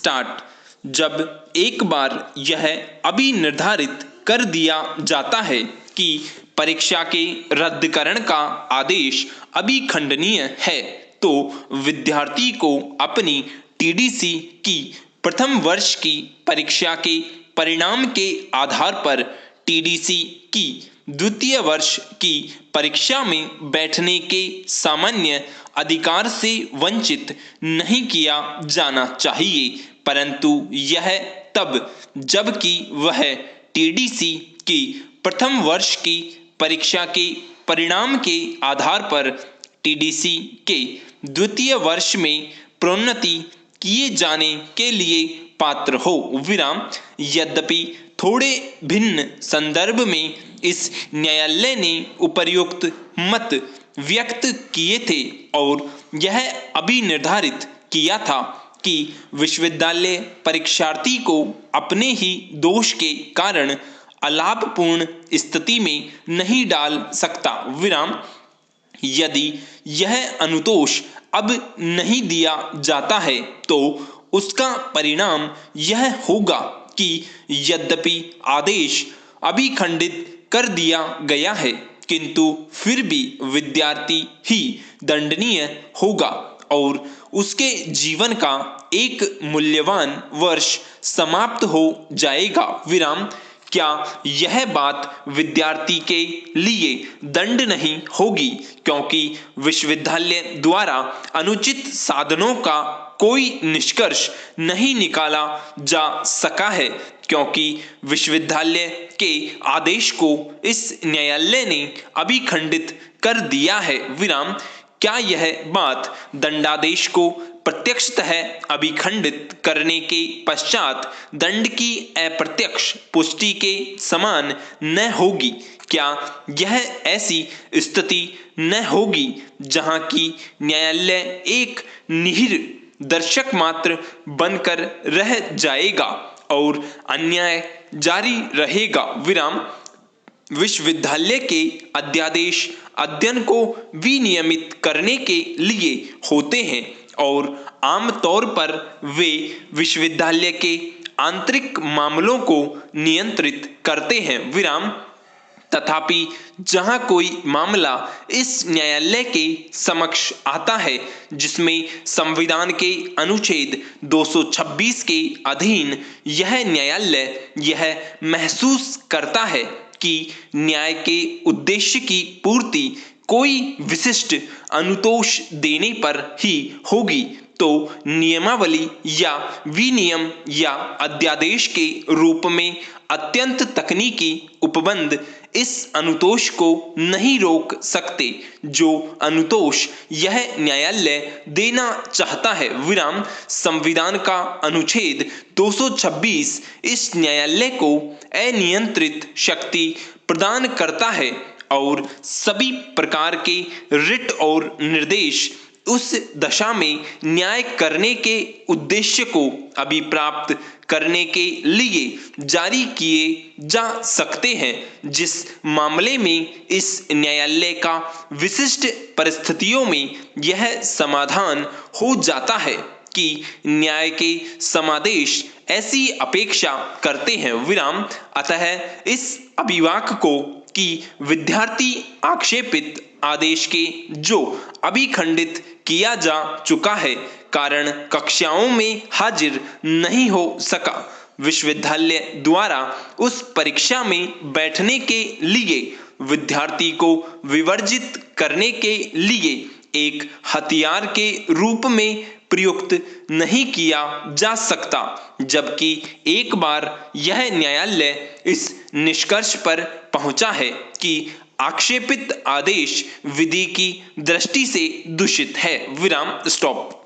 Start. जब एक बार यह अभी निर्धारित कर दिया जाता है कि परीक्षा के रद्दीकरण का आदेश अभी खंडनीय है, तो विद्यार्थी को अपनी टीडीसी की प्रथम वर्ष की परीक्षा के परिणाम के आधार पर टीडीसी की द्वितीय वर्ष की परीक्षा में बैठने के सामान्य अधिकार से वंचित नहीं किया जाना चाहिए, परंतु यह तब जबकि वह टीडीसी की प्रथम वर्ष की परीक्षा के परिणाम के आधार पर टीडीसी के द्वितीय वर्ष में प्रोन्नति किए जाने के लिए पात्र हो। विराम। यद्यपि थोड़े भिन्न संदर्भ में इस न्यायालय ने उपर्युक्त मत व्यक्त किए थे और यह अभी निर्धारित किया था कि विश्वविद्यालय परीक्षार्थी को अपने ही दोष के कारण अलाभपूर्ण स्थिति में नहीं डाल सकता। विराम। यदि यह अनुतोष अब नहीं दिया जाता है तो उसका परिणाम यह होगा कि यद्यपि आदेश अभी खंडित कर दिया गया है, किंतु फिर भी विद्यार्थी ही दंडनीय होगा और उसके जीवन का एक मूल्यवान वर्ष समाप्त हो जाएगा। विराम। क्या यह बात विद्यार्थी के लिए दंड नहीं होगी, क्योंकि विश्वविद्यालय द्वारा अनुचित साधनों का कोई निष्कर्ष नहीं निकाला जा सका है, क्योंकि विश्वविद्यालय के आदेश को इस न्यायालय ने अभी खंडित कर दिया है। विराम। क्या यह बात दंडादेश को प्रत्यक्षतः अभिखंडित करने के पश्चात दंड की अप्रत्यक्ष पुष्टि के समान न होगी? क्या यह ऐसी स्थिति न होगी जहां की न्यायालय एक निहिर दर्शक मात्र बनकर रह जाएगा और अन्याय जारी रहेगा? विराम। विश्वविद्यालय के अध्यादेश अध्ययन को विनियमित करने के लिए होते हैं और आमतौर पर वे विश्वविद्यालय के आंतरिक मामलों को नियंत्रित करते हैं। विराम। तथापि जहां कोई मामला इस न्यायालय के समक्ष आता है जिसमें संविधान के अनुच्छेद 226 के अधीन यह न्यायालय यह महसूस करता है कि न्याय के उद्देश्य की पूर्ति कोई विशिष्ट अनुतोष देने पर ही होगी, तो नियमावली या विनियम या अध्यादेश के रूप में अत्यंत तकनीकी उपबंध इस अनुतोष को नहीं रोक सकते जो अनुतोष यह न्यायालय देना चाहता है। विराम। संविधान का अनुच्छेद 226 इस न्यायालय को अनियंत्रित शक्ति प्रदान करता है और सभी प्रकार के रिट और निर्देश उस दशा में न्याय करने के उद्देश्य को अभिप्राप्त करने के लिए जारी किए जा सकते हैं, जिस मामले में इस न्यायालय का विशिष्ट परिस्थितियों में यह समाधान हो जाता है कि न्याय के समादेश ऐसी अपेक्षा करते हैं। विराम। अतः इस अभिवाक को कि विद्यार्थी आक्षेपित आदेश के जो अभी खंडित किया जा चुका है कारण कक्षाओं में हाजिर नहीं हो सका, विश्वविद्यालय द्वारा उस परीक्षा में बैठने के लिए विद्यार्थी को विवर्जित करने के लिए एक हथियार के रूप में प्रयुक्त नहीं किया जा सकता, जबकि एक बार यह न्यायालय इस निष्कर्ष पर पहुंचा है कि आक्षेपित आदेश विधि की दृष्टि से दूषित है। विराम। स्टॉप।